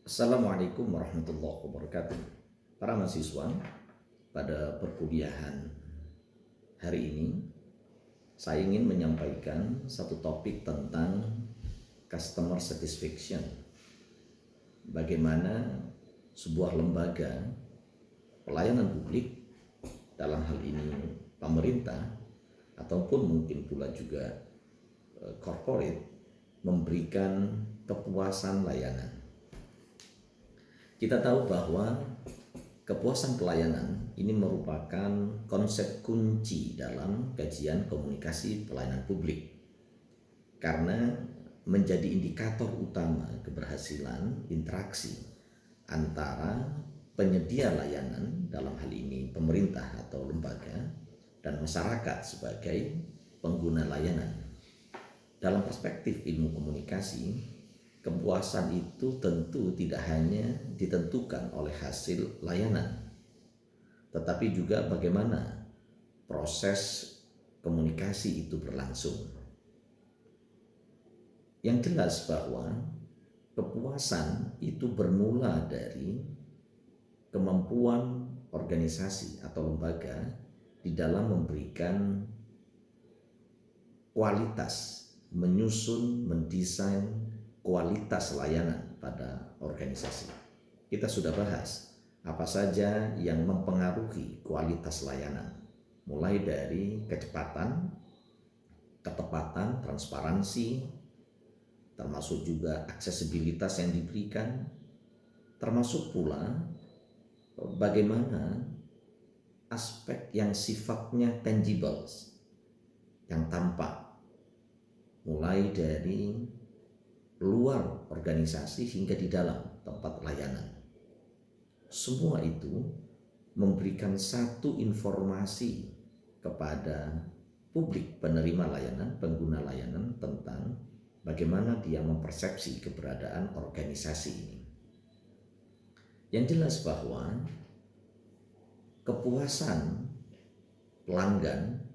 Assalamualaikum warahmatullahi wabarakatuh. Para mahasiswa, pada perkuliahan hari ini saya ingin menyampaikan satu topik tentang customer satisfaction. Bagaimana sebuah lembaga pelayanan publik, dalam hal ini pemerintah ataupun mungkin pula juga corporate, memberikan kepuasan layanan. Kita tahu bahwa kepuasan pelayanan ini merupakan konsep kunci dalam kajian komunikasi pelayanan publik, karena menjadi indikator utama keberhasilan interaksi antara penyedia layanan, dalam hal ini pemerintah atau lembaga, dan masyarakat sebagai pengguna layanan. Dalam perspektif ilmu komunikasi, kepuasan itu tentu tidak hanya ditentukan oleh hasil layanan, tetapi juga bagaimana proses komunikasi itu berlangsung. Yang jelas bahwa kepuasan itu bermula dari kemampuan organisasi atau lembaga di dalam memberikan kualitas, menyusun, mendesain kualitas layanan pada organisasi. Kita sudah bahas apa saja yang mempengaruhi kualitas layanan, mulai dari kecepatan, ketepatan, transparansi, termasuk juga aksesibilitas yang diberikan, termasuk pula bagaimana aspek yang sifatnya tangible, yang tampak, mulai dari luar organisasi hingga di dalam tempat layanan. Semua itu memberikan satu informasi kepada publik penerima layanan, pengguna layanan, tentang bagaimana dia mempersepsi keberadaan organisasi ini. Yang jelas bahwa kepuasan pelanggan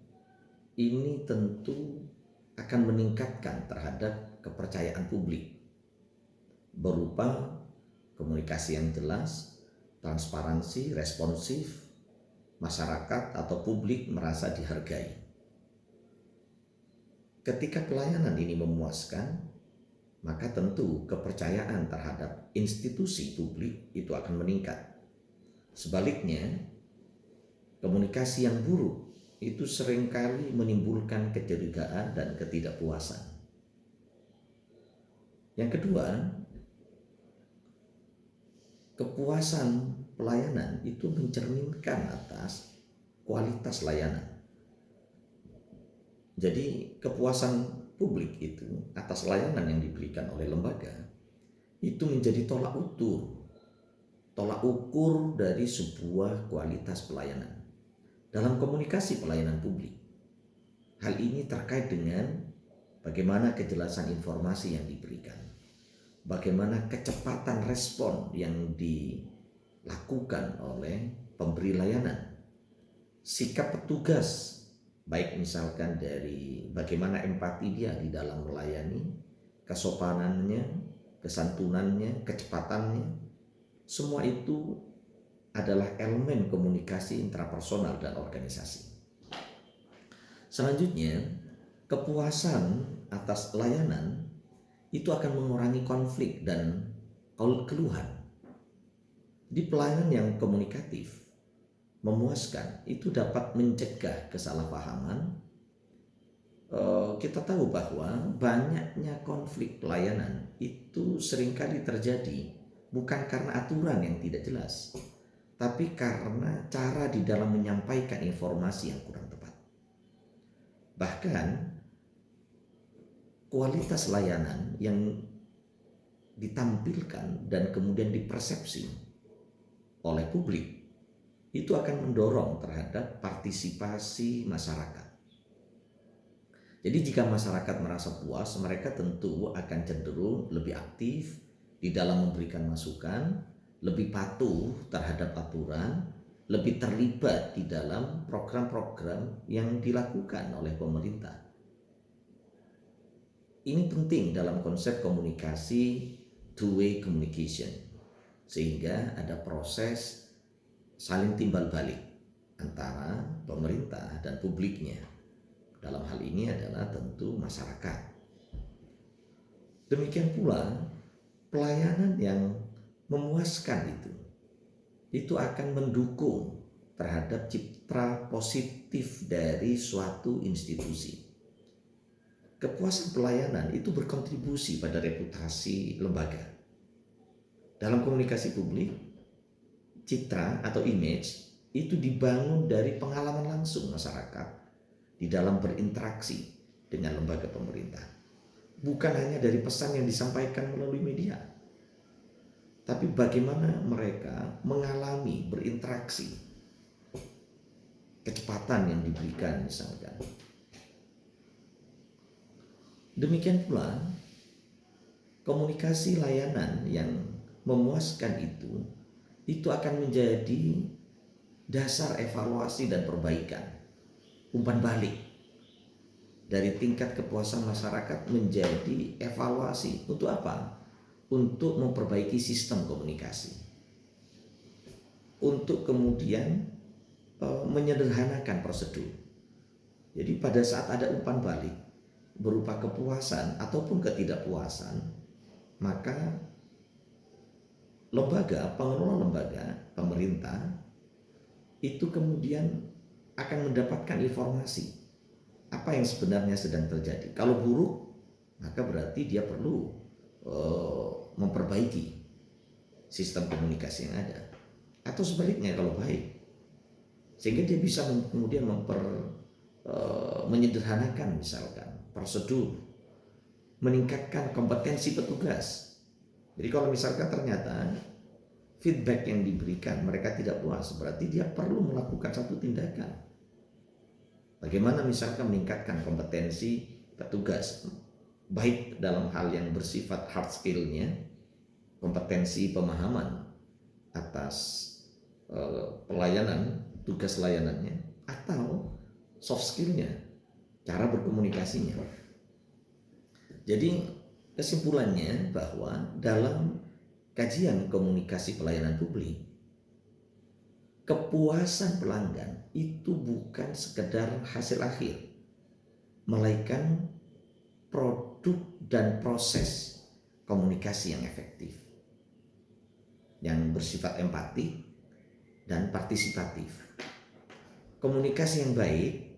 ini tentu akan meningkatkan terhadap kepercayaan publik berupa komunikasi yang jelas, transparansi, responsif, masyarakat atau publik merasa dihargai. Ketika pelayanan ini memuaskan, maka tentu kepercayaan terhadap institusi publik itu akan meningkat. Sebaliknya, komunikasi yang buruk itu seringkali menimbulkan kecurigaan dan ketidakpuasan. Yang kedua, kepuasan pelayanan itu mencerminkan atas kualitas layanan. Jadi kepuasan publik itu atas layanan yang diberikan oleh lembaga itu menjadi tolak ukur dari sebuah kualitas pelayanan dalam komunikasi pelayanan publik. Hal ini terkait dengan bagaimana kejelasan informasi yang diberikan, bagaimana kecepatan respon yang dilakukan oleh pemberi layanan, sikap petugas, baik misalkan dari bagaimana empati dia di dalam melayani, kesopanannya, kesantunannya, kecepatannya, semua itu adalah elemen komunikasi intrapersonal dan organisasi. Selanjutnya, kepuasan atas layanan itu akan mengurangi konflik dan keluhan. Di pelayanan yang komunikatif, memuaskan, itu dapat mencegah kesalahpahaman. Kita tahu bahwa banyaknya konflik pelayanan itu seringkali terjadi bukan karena aturan yang tidak jelas, tapi karena cara di dalam menyampaikan informasi yang kurang tepat. Bahkan kualitas layanan yang ditampilkan dan kemudian dipersepsi oleh publik itu akan mendorong terhadap partisipasi masyarakat. Jadi jika masyarakat merasa puas, mereka tentu akan cenderung lebih aktif di dalam memberikan masukan, lebih patuh terhadap aturan, lebih terlibat di dalam program-program yang dilakukan oleh pemerintah. Ini penting dalam konsep komunikasi two-way communication. sehingga ada proses saling timbal balik antara pemerintah dan publiknya. Dalam hal ini adalah tentu masyarakat. Demikian pula pelayanan yang memuaskan itu akan mendukung terhadap citra positif dari suatu institusi. Kepuasan pelayanan itu berkontribusi pada reputasi lembaga. Dalam komunikasi publik, citra atau image itu dibangun dari pengalaman langsung masyarakat di dalam berinteraksi dengan lembaga pemerintah. Bukan hanya dari pesan yang disampaikan melalui media, tapi bagaimana mereka mengalami berinteraksi, kecepatan yang diberikan misalkan. Demikian pula komunikasi layanan yang memuaskan itu akan menjadi dasar evaluasi dan perbaikan, umpan balik dari tingkat kepuasan masyarakat menjadi evaluasi. Untuk apa? Untuk memperbaiki sistem komunikasi, untuk kemudian menyederhanakan prosedur. Jadi pada saat ada umpan balik berupa kepuasan ataupun ketidakpuasan, maka lembaga, pengelola lembaga, pemerintah itu kemudian akan mendapatkan informasi apa yang sebenarnya sedang terjadi. Kalau buruk, maka berarti dia perlu memperbaiki sistem komunikasi yang ada. Atau sebaliknya kalau baik, sehingga dia bisa kemudian menyederhanakan misalkan prosedur, meningkatkan kompetensi petugas. Jadi kalau misalkan ternyata feedback yang diberikan mereka tidak puas, berarti dia perlu melakukan satu tindakan. Bagaimana misalkan meningkatkan kompetensi petugas, baik dalam hal yang bersifat hard skill-nya, kompetensi pemahaman atas pelayanan, tugas layanannya, atau soft skill-nya, cara berkomunikasinya. Jadi kesimpulannya bahwa dalam kajian komunikasi pelayanan publik, kepuasan pelanggan itu bukan sekedar hasil akhir, melainkan produk dan proses komunikasi yang efektif, yang bersifat empati dan partisipatif. Komunikasi yang baik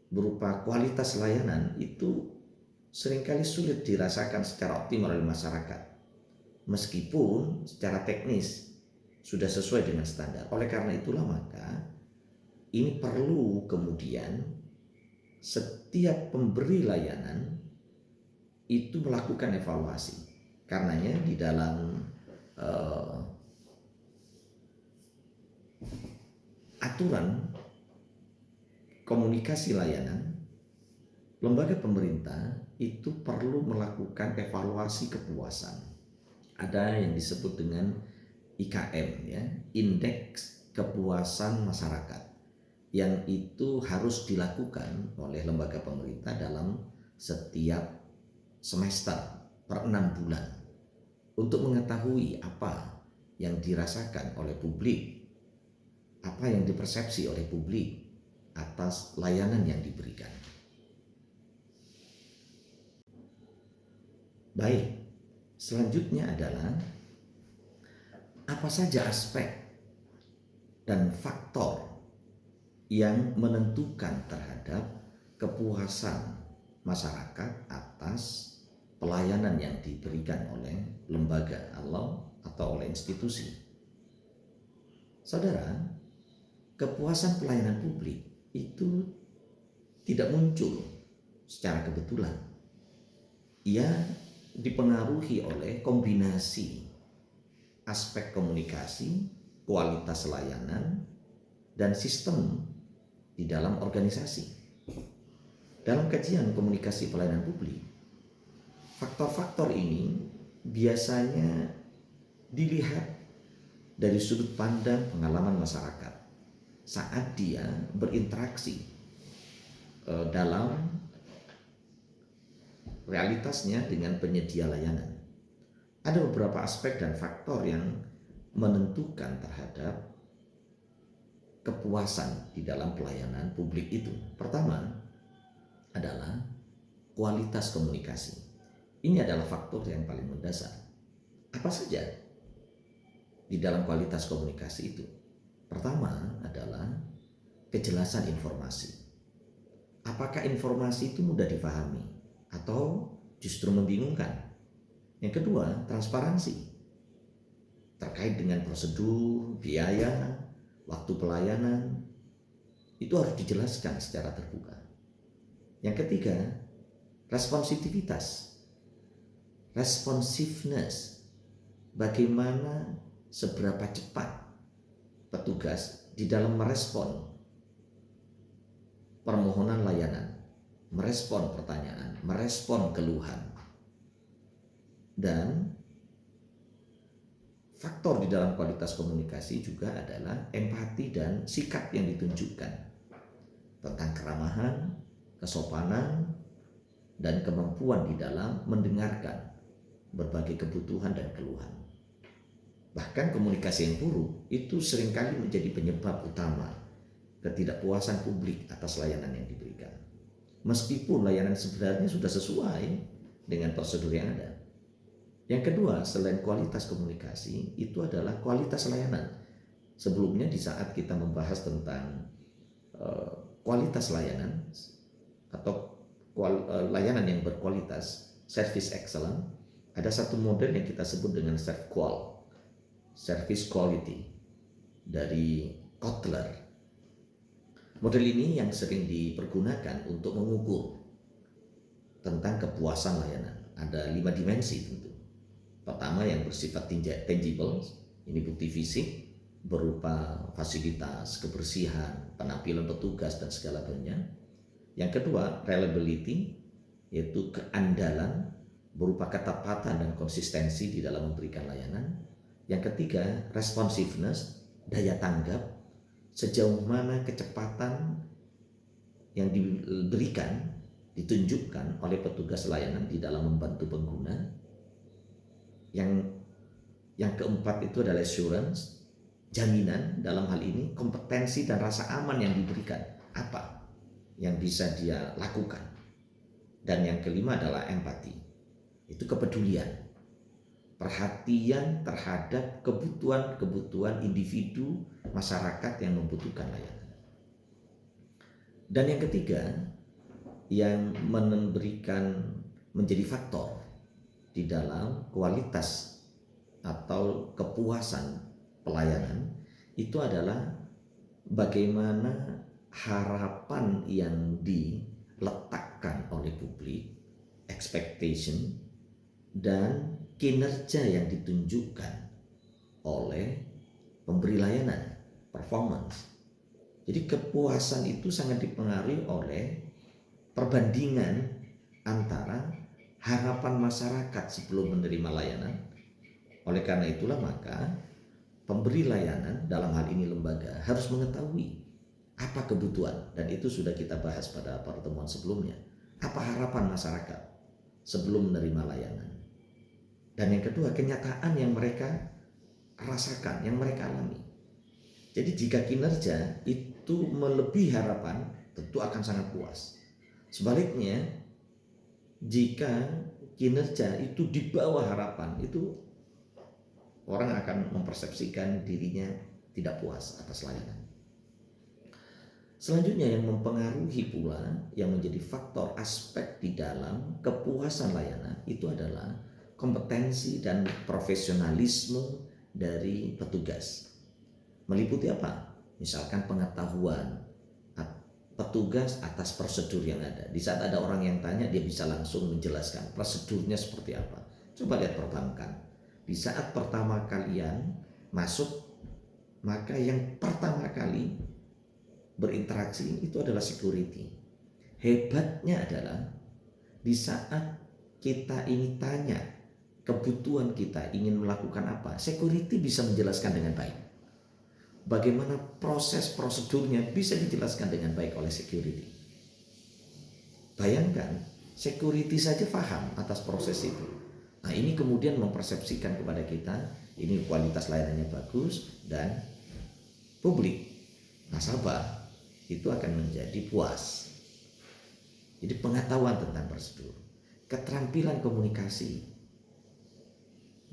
berupa kualitas layanan itu seringkali sulit dirasakan secara optimal oleh masyarakat, meskipun secara teknis sudah sesuai dengan standar. Oleh karena itulah maka ini perlu kemudian setiap pemberi layanan itu melakukan evaluasi. Karenanya di dalam aturan komunikasi layanan, lembaga pemerintah itu perlu melakukan evaluasi kepuasan. Ada yang disebut dengan IKM, ya, Indeks Kepuasan Masyarakat, yang itu harus dilakukan oleh lembaga pemerintah dalam setiap semester per 6 bulan untuk mengetahui apa yang dirasakan oleh publik, apa yang dipersepsi oleh publik atas layanan yang diberikan. Baik, selanjutnya adalah apa saja aspek dan faktor yang menentukan terhadap kepuasan masyarakat atas pelayanan yang diberikan oleh lembaga atau oleh institusi. Saudara, kepuasan pelayanan publik itu tidak muncul secara kebetulan. Ia dipengaruhi oleh kombinasi aspek komunikasi, kualitas layanan, dan sistem di dalam organisasi. Dalam kajian komunikasi pelayanan publik, faktor-faktor ini biasanya dilihat dari sudut pandang pengalaman masyarakat saat dia berinteraksi dalam realitasnya dengan penyedia layanan. ada beberapa aspek dan faktor yang menentukan terhadap kepuasan di dalam pelayanan publik itu. Pertama adalah kualitas komunikasi. Ini adalah faktor yang paling mendasar. Apa saja di dalam kualitas komunikasi itu? Pertama adalah kejelasan informasi. Apakah informasi itu mudah dipahami atau justru membingungkan? Yang kedua, transparansi terkait dengan prosedur, biaya, waktu pelayanan, itu harus dijelaskan secara terbuka. Yang ketiga, responsiveness, bagaimana seberapa cepat petugas di dalam merespon permohonan layanan, merespon pertanyaan, merespon keluhan. Dan faktor di dalam kualitas komunikasi juga adalah empati dan sikap yang ditunjukkan tentang keramahan, kesopanan, dan kemampuan di dalam mendengarkan berbagai kebutuhan dan keluhan. Bahkan komunikasi yang buruk itu seringkali menjadi penyebab utama ketidakpuasan publik atas layanan yang diberikan. Meskipun layanan sebenarnya sudah sesuai dengan prosedur yang ada. Yang kedua, selain kualitas komunikasi, itu adalah kualitas layanan. Sebelumnya di saat kita membahas tentang kualitas layanan atau layanan yang berkualitas, service excellent, ada satu model yang kita sebut dengan service quality dari Kotler. Model ini yang sering dipergunakan untuk mengukur tentang kepuasan layanan. Ada 5 dimensi tentu. Pertama yang bersifat tangible, ini bukti fisik berupa fasilitas, kebersihan, penampilan petugas dan segala macamnya. Yang kedua, reliability, yaitu keandalan berupa ketepatan dan konsistensi di dalam memberikan layanan. Yang ketiga, responsiveness, daya tanggap, sejauh mana kecepatan yang diberikan, ditunjukkan oleh petugas layanan di dalam membantu pengguna. Yang keempat itu adalah assurance, jaminan dalam hal ini kompetensi dan rasa aman yang diberikan, apa yang bisa dia lakukan. Dan yang kelima adalah empati, itu kepedulian, perhatian terhadap kebutuhan individu masyarakat yang membutuhkan layanan. Dan yang ketiga yang menjadi faktor di dalam kualitas atau kepuasan pelayanan itu adalah bagaimana harapan yang diletakkan oleh publik, expectation, dan kinerja yang ditunjukkan oleh pemberi layanan, performance. Jadi kepuasan itu sangat dipengaruhi oleh perbandingan antara harapan masyarakat sebelum menerima layanan. Oleh karena itulah maka pemberi layanan, dalam hal ini lembaga, harus mengetahui apa kebutuhan, dan itu sudah kita bahas pada pertemuan sebelumnya. Apa harapan masyarakat sebelum menerima layanan. Dan yang kedua, kenyataan yang mereka rasakan, yang mereka alami. Jadi jika kinerja itu melebihi harapan, tentu akan sangat puas. Sebaliknya, jika kinerja itu di bawah harapan, itu orang akan mempersepsikan dirinya tidak puas atas layanan. Selanjutnya yang mempengaruhi pula, yang menjadi faktor aspek di dalam kepuasan layanan itu adalah kompetensi dan profesionalisme dari petugas. Meliputi apa? Misalkan pengetahuan petugas atas prosedur yang ada. Di saat ada orang yang tanya, dia bisa langsung menjelaskan prosedurnya seperti apa. Coba lihat perbankan. Di saat pertama kalian masuk, maka yang pertama kali berinteraksi itu adalah security. Hebatnya adalah di saat kita ini tanya kebutuhan kita, ingin melakukan apa, security bisa menjelaskan dengan baik. Bagaimana proses prosedurnya bisa dijelaskan dengan baik oleh security. Bayangkan, security saja paham atas proses itu. Nah, ini kemudian mempersepsikan kepada kita ini kualitas layanannya bagus dan publik, nasabah itu akan menjadi puas. Jadi pengetahuan tentang prosedur, keterampilan komunikasi.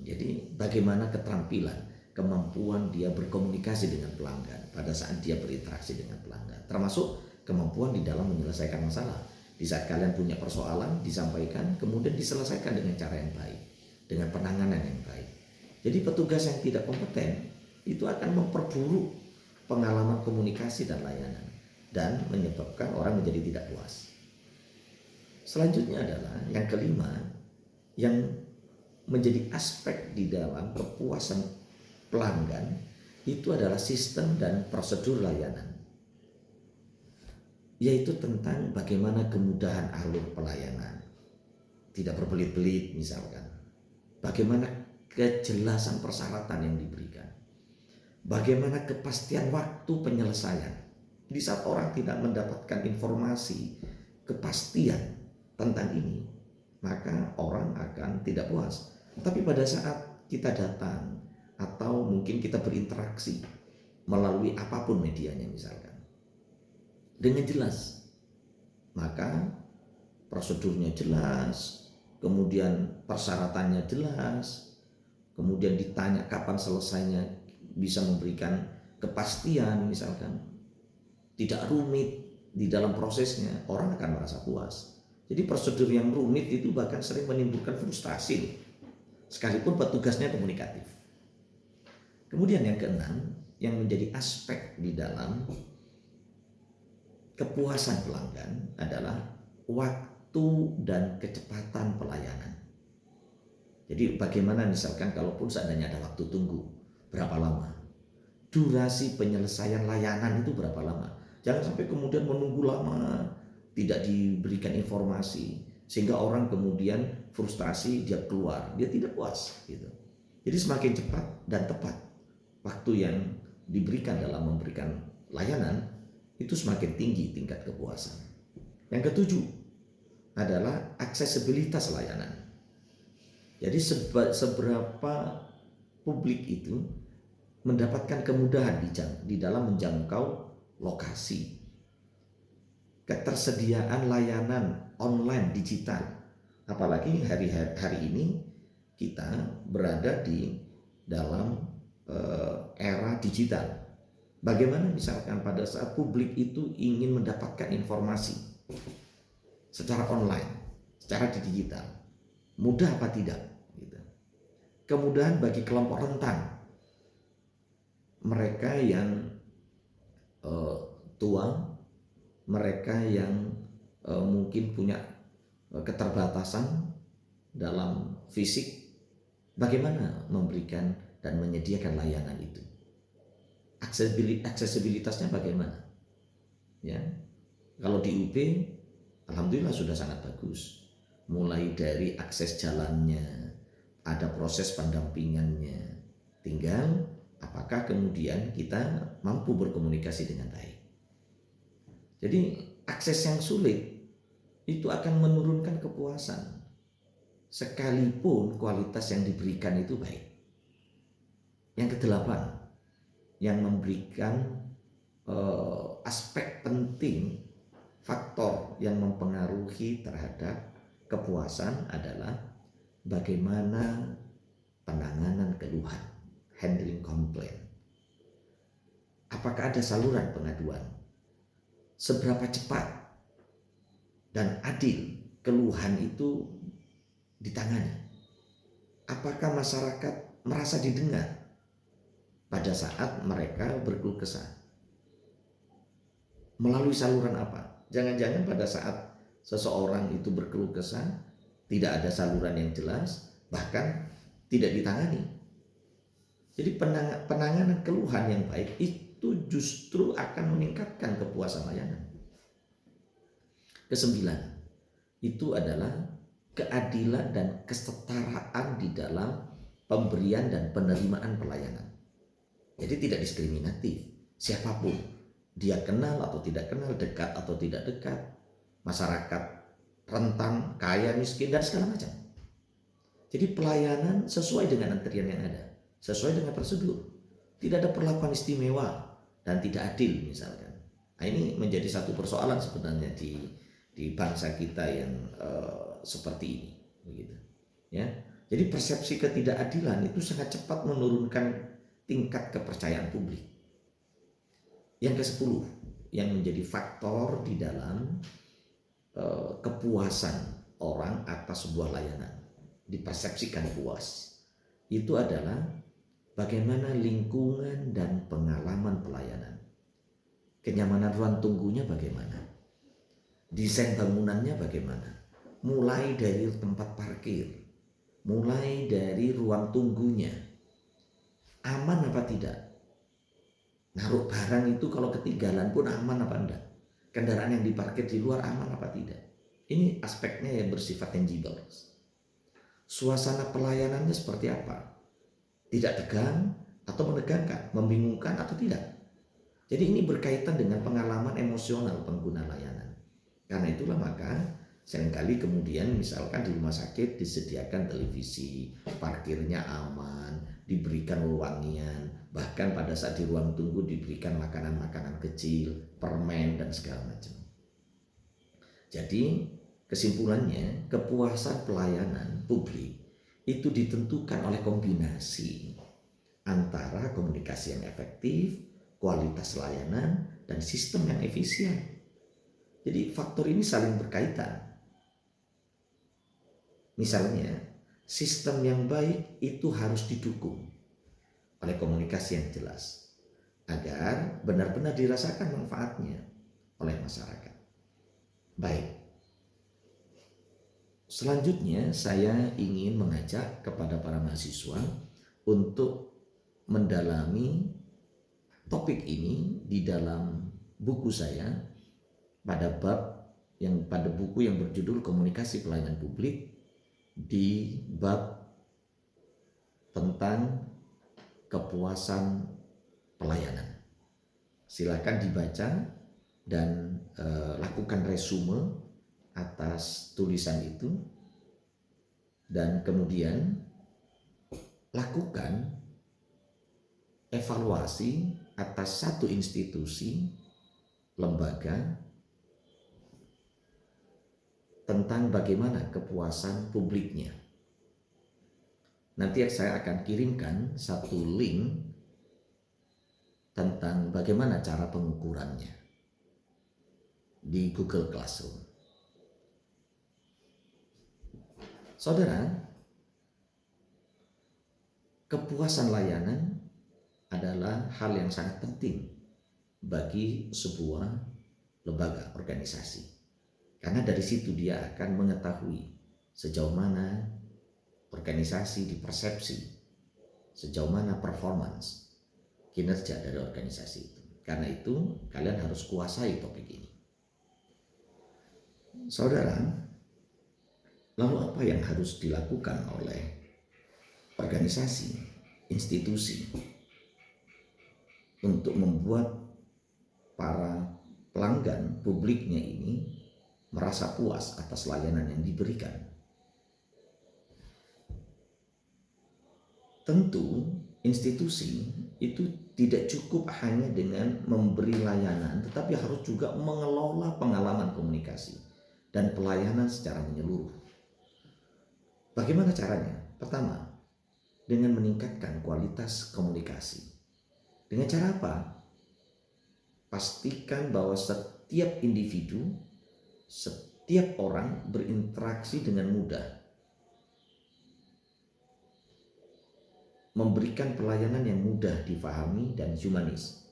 Jadi bagaimana keterampilan, kemampuan dia berkomunikasi dengan pelanggan pada saat dia berinteraksi dengan pelanggan, termasuk kemampuan di dalam menyelesaikan masalah. Di saat kalian punya persoalan, disampaikan, kemudian diselesaikan dengan cara yang baik, dengan penanganan yang baik. Jadi petugas yang tidak kompeten itu akan memperburuk pengalaman komunikasi dan layanan dan menyebabkan orang menjadi tidak puas. Selanjutnya adalah yang kelima, yang menjadi aspek di dalam kepuasan pelanggan itu adalah sistem dan prosedur layanan, yaitu tentang bagaimana kemudahan alur pelayanan, tidak berbelit-belit misalkan, bagaimana kejelasan persyaratan yang diberikan, bagaimana kepastian waktu penyelesaian. Di saat orang tidak mendapatkan informasi kepastian tentang ini, maka orang akan tidak puas. Tapi pada saat kita datang atau mungkin kita berinteraksi melalui apapun medianya misalkan, dengan jelas, maka prosedurnya jelas, kemudian persyaratannya jelas, kemudian ditanya kapan selesainya, bisa memberikan kepastian misalkan, tidak rumit di dalam prosesnya, orang akan merasa puas. Jadi prosedur yang rumit itu bahkan sering menimbulkan frustasi, sekalipun petugasnya komunikatif. Kemudian yang keenam, yang menjadi aspek di dalam kepuasan pelanggan adalah waktu dan kecepatan pelayanan. Jadi bagaimana misalkan kalaupun seandainya ada waktu tunggu, berapa lama? Durasi penyelesaian layanan itu berapa lama? Jangan sampai kemudian menunggu lama, tidak diberikan informasi, sehingga orang kemudian frustrasi, dia keluar, dia tidak puas gitu. Jadi semakin cepat dan tepat waktu yang diberikan dalam memberikan layanan, itu semakin tinggi tingkat kepuasan. Yang ketujuh adalah aksesibilitas layanan. Jadi seberapa publik itu mendapatkan kemudahan di dalam menjangkau lokasi, ketersediaan layanan online digital. Apalagi hari ini kita berada di dalam era digital. Bagaimana misalkan pada saat publik itu ingin mendapatkan informasi secara online, secara digital, mudah apa tidak? Gitu. Kemudahan bagi kelompok rentan, mereka yang tua, mereka yang mungkin punya keterbatasan dalam fisik, bagaimana memberikan dan menyediakan layanan itu? Aksesibilitasnya bagaimana? Ya, kalau di UP, alhamdulillah sudah sangat bagus. Mulai dari akses jalannya, ada proses pendampingannya. Tinggal apakah kemudian kita mampu berkomunikasi dengan baik. Jadi akses yang sulit itu akan menurunkan kepuasan, sekalipun kualitas yang diberikan itu baik. Yang kedelapan, yang memberikan aspek penting, faktor yang mempengaruhi terhadap kepuasan adalah bagaimana penanganan keluhan, handling complaint. Apakah ada saluran pengaduan? Seberapa cepat dan adil keluhan itu ditangani? Apakah masyarakat merasa didengar pada saat mereka berkeluh kesah? Melalui saluran apa? Jangan-jangan pada saat seseorang itu berkeluh kesah tidak ada saluran yang jelas, bahkan tidak ditangani. Jadi penanganan keluhan yang baik itu justru akan meningkatkan kepuasan layanan. Kesembilan, itu adalah keadilan dan kesetaraan di dalam pemberian dan penerimaan pelayanan. Jadi tidak diskriminatif, siapapun, dia kenal atau tidak kenal, dekat atau tidak dekat, masyarakat rentan, kaya, miskin, dan segala macam. Jadi pelayanan sesuai dengan antrian yang ada, sesuai dengan prosedur. Tidak ada perlakuan istimewa dan tidak adil misalkan. Nah, ini menjadi satu persoalan sebenarnya di bangsa kita yang seperti ini, begitu. Ya, jadi persepsi ketidakadilan itu sangat cepat menurunkan tingkat kepercayaan publik. Yang ke-10 yang menjadi faktor di dalam kepuasan orang atas sebuah layanan, dipersepsikan puas, itu adalah bagaimana lingkungan dan pengalaman pelayanan. Kenyamanan ruang tunggunya bagaimana, desain bangunannya bagaimana, mulai dari tempat parkir, mulai dari ruang tunggunya, aman apa tidak, naruh barang itu kalau ketinggalan pun aman apa enggak, kendaraan yang diparkir di luar aman apa tidak. Ini aspeknya yang bersifat tangible. Suasana pelayanannya seperti apa, tidak tegang atau menegangkan, membingungkan atau tidak. Jadi ini berkaitan dengan pengalaman emosional pengguna layanan. Karena itulah maka seringkali kemudian misalkan di rumah sakit disediakan televisi, parkirnya aman, diberikan wewangian, bahkan pada saat di ruang tunggu diberikan makanan-makanan kecil, permen dan segala macam. Jadi kesimpulannya, kepuasan pelayanan publik itu ditentukan oleh kombinasi antara komunikasi yang efektif, kualitas layanan, dan sistem yang efisien. Jadi faktor ini saling berkaitan. Misalnya, sistem yang baik itu harus didukung oleh komunikasi yang jelas agar benar-benar dirasakan manfaatnya oleh masyarakat. Baik. Selanjutnya saya ingin mengajak kepada para mahasiswa untuk mendalami topik ini di dalam buku saya pada buku yang berjudul Komunikasi Pelayanan Publik, di bab tentang kepuasan pelayanan. Silakan dibaca dan lakukan resume atas tulisan itu, dan kemudian lakukan evaluasi atas satu institusi, lembaga, tentang bagaimana kepuasan publiknya. Nanti saya akan kirimkan satu link tentang bagaimana cara pengukurannya di Google Classroom. Saudara, kepuasan layanan adalah hal yang sangat penting bagi sebuah lembaga organisasi. Karena dari situ dia akan mengetahui sejauh mana organisasi dipersepsi, sejauh mana performance, kinerja dari organisasi itu. Karena itu kalian harus kuasai topik ini. Saudara, lalu apa yang harus dilakukan oleh organisasi, institusi untuk membuat para pelanggan publiknya ini merasa puas atas layanan yang diberikan? Tentu institusi itu tidak cukup hanya dengan memberi layanan, tetapi harus juga mengelola pengalaman komunikasi dan pelayanan secara menyeluruh. Bagaimana caranya? Pertama, dengan meningkatkan kualitas komunikasi. Dengan cara apa? Pastikan bahwa setiap individu, setiap orang berinteraksi dengan mudah, memberikan pelayanan yang mudah difahami dan humanis.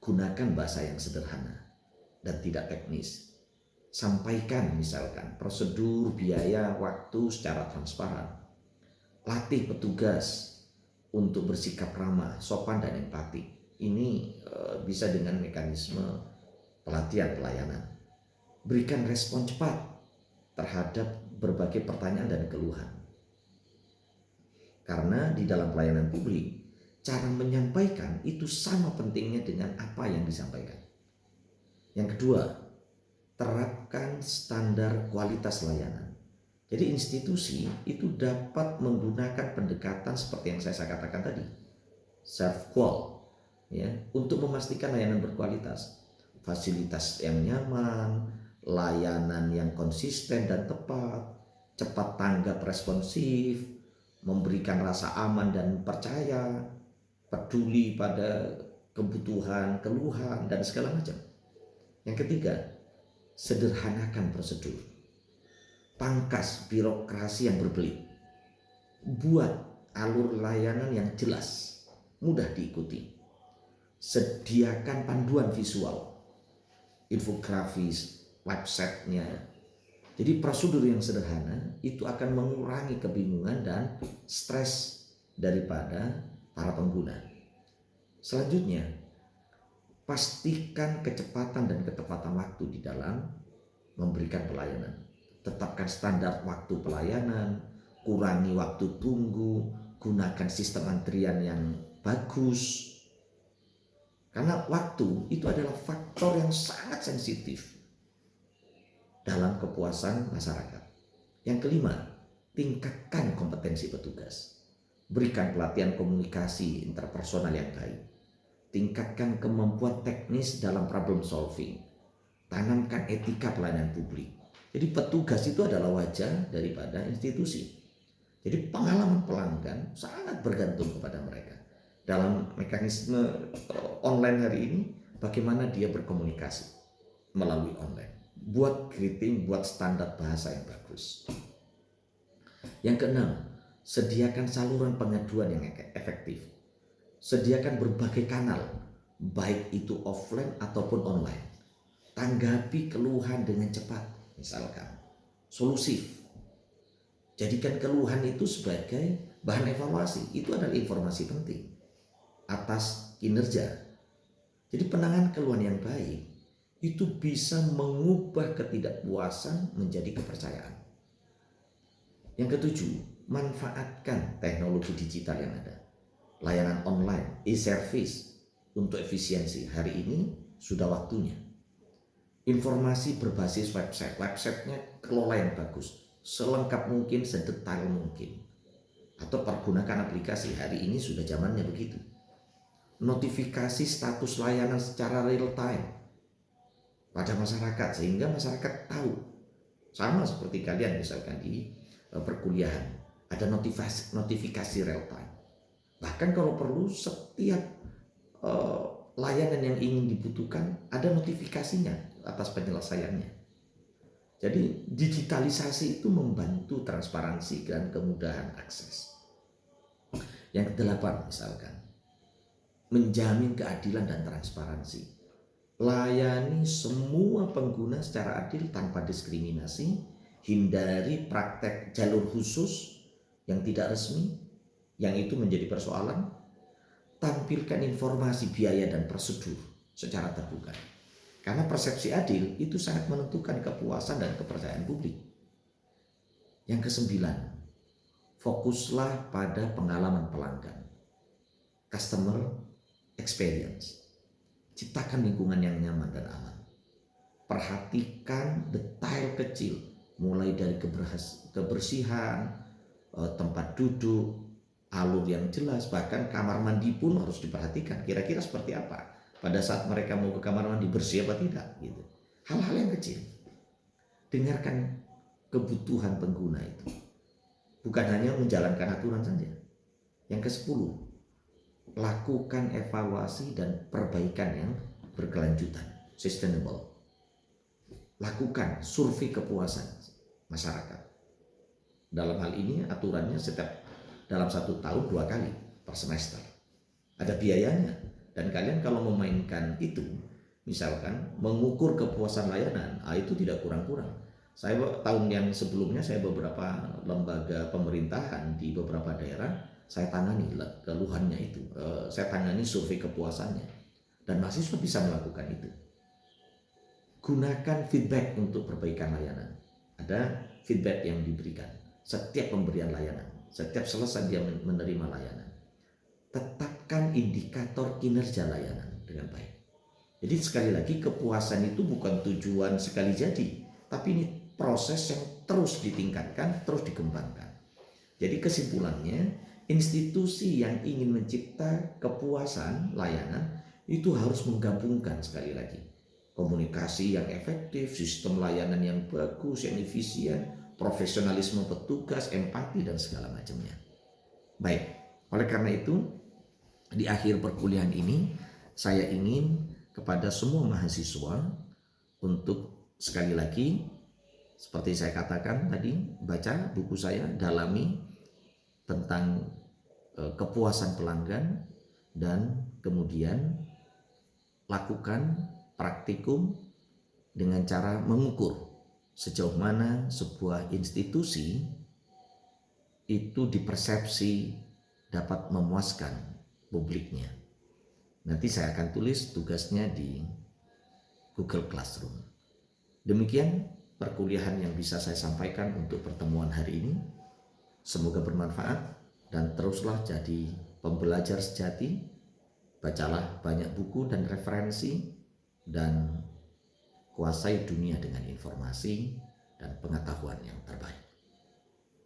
Gunakan bahasa yang sederhana dan tidak teknis. Sampaikan misalkan prosedur, biaya, waktu secara transparan. Latih petugas untuk bersikap ramah, sopan dan empatik. Ini bisa dengan mekanisme pelatihan pelayanan. Berikan respon cepat terhadap berbagai pertanyaan dan keluhan. Karena di dalam pelayanan publik, cara menyampaikan itu sama pentingnya dengan apa yang disampaikan. Yang kedua, terapkan standar kualitas layanan. Jadi institusi itu dapat menggunakan pendekatan seperti yang saya katakan tadi, serve qual, ya, untuk memastikan layanan berkualitas, fasilitas yang nyaman, layanan yang konsisten dan tepat, cepat tanggap responsif, memberikan rasa aman dan percaya, peduli pada kebutuhan, keluhan, dan segala macam. Yang ketiga, sederhanakan prosedur. Pangkas birokrasi yang berbelit. Buat alur layanan yang jelas, mudah diikuti. Sediakan panduan visual, infografis, websitenya. Jadi prosedur yang sederhana itu akan mengurangi kebingungan dan stres daripada para pengguna. Selanjutnya, pastikan kecepatan dan ketepatan waktu di dalam memberikan pelayanan. Tetapkan standar waktu pelayanan, kurangi waktu tunggu, gunakan sistem antrian yang bagus. Karena waktu itu adalah faktor yang sangat sensitif dalam kepuasan masyarakat. Yang kelima, tingkatkan kompetensi petugas. Berikan pelatihan komunikasi interpersonal yang baik. Tingkatkan kemampuan teknis dalam problem solving. Tanamkan etika pelayanan publik. Jadi petugas itu adalah wajah daripada institusi. Jadi pengalaman pelanggan sangat bergantung kepada mereka. Dalam mekanisme online hari ini, bagaimana dia berkomunikasi melalui online. Buat greeting, buat standar bahasa yang bagus. Yang keenam, sediakan saluran pengaduan yang efektif. Sediakan berbagai kanal, baik itu offline ataupun online. Tanggapi keluhan dengan cepat, misalkan solusif. Jadikan keluhan itu sebagai bahan evaluasi. Itu adalah informasi penting atas kinerja. Jadi penanganan keluhan yang baik itu bisa mengubah ketidakpuasan menjadi kepercayaan. Yang ketujuh, manfaatkan teknologi digital yang ada. Layanan online, e-service untuk efisiensi. Hari ini sudah waktunya. Informasi berbasis website. Websitenya kelola yang bagus, selengkap mungkin, sedetail mungkin. Atau pergunakan aplikasi. Hari ini sudah zamannya begitu. Notifikasi status layanan secara real time pada masyarakat, sehingga masyarakat tahu. Sama seperti kalian misalkan di perkuliahan, ada notifikasi real time. Bahkan kalau perlu setiap layanan yang ingin dibutuhkan ada notifikasinya atas penyelesaiannya. Jadi digitalisasi itu membantu transparansi dan kemudahan akses. Yang kedelapan misalkan, menjamin keadilan dan transparansi. Layani semua pengguna secara adil tanpa diskriminasi. Hindari praktek jalur khusus yang tidak resmi, yang itu menjadi persoalan. Tampilkan informasi biaya dan prosedur secara terbuka. Karena persepsi adil itu sangat menentukan kepuasan dan kepercayaan publik. Yang kesembilan, fokuslah pada pengalaman pelanggan. Customer experience. Ciptakan lingkungan yang nyaman dan aman. Perhatikan detail kecil, mulai dari kebersihan, tempat duduk, alur yang jelas, bahkan kamar mandi pun harus diperhatikan. Kira-kira seperti apa pada saat mereka mau ke kamar mandi, bersih apa tidak gitu. Hal-hal yang kecil. Dengarkan kebutuhan pengguna itu. Bukan hanya menjalankan aturan saja. Yang ke-10, lakukan evaluasi dan perbaikan yang berkelanjutan, sustainable. Lakukan survei kepuasan masyarakat. Dalam hal ini aturannya setiap dalam 1 tahun 2 kali per semester. Ada biayanya. Dan kalian kalau memainkan itu, misalkan mengukur kepuasan layanan, itu tidak kurang-kurang. Saya tahun yang sebelumnya, saya beberapa lembaga pemerintahan di beberapa daerah, saya tangani keluhannya itu. Saya tangani survei kepuasannya. Dan mahasiswa bisa melakukan itu. Gunakan feedback untuk perbaikan layanan. Ada feedback yang diberikan setiap pemberian layanan. Setiap selesai dia menerima layanan. Tetapkan indikator kinerja layanan dengan baik. Jadi sekali lagi, kepuasan itu bukan tujuan sekali jadi, tapi ini proses yang terus ditingkatkan, terus dikembangkan. Jadi kesimpulannya, institusi yang ingin mencipta kepuasan layanan itu harus menggabungkan sekali lagi komunikasi yang efektif, sistem layanan yang bagus, yang efisien, profesionalisme petugas, empati, dan segala macamnya. Baik, oleh karena itu di akhir perkuliahan ini saya ingin kepada semua mahasiswa untuk sekali lagi seperti saya katakan tadi, baca buku saya, dalami tentang kepuasan pelanggan, dan kemudian lakukan praktikum dengan cara mengukur sejauh mana sebuah institusi itu dipersepsi dapat memuaskan publiknya. Nanti saya akan tulis tugasnya di Google Classroom. Demikian perkuliahan yang bisa saya sampaikan untuk pertemuan hari ini. Semoga bermanfaat dan teruslah jadi pembelajar sejati. Bacalah banyak buku dan referensi dan kuasai dunia dengan informasi dan pengetahuan yang terbaik.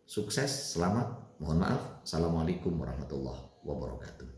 Sukses, selamat, mohon maaf. Assalamualaikum warahmatullahi wabarakatuh.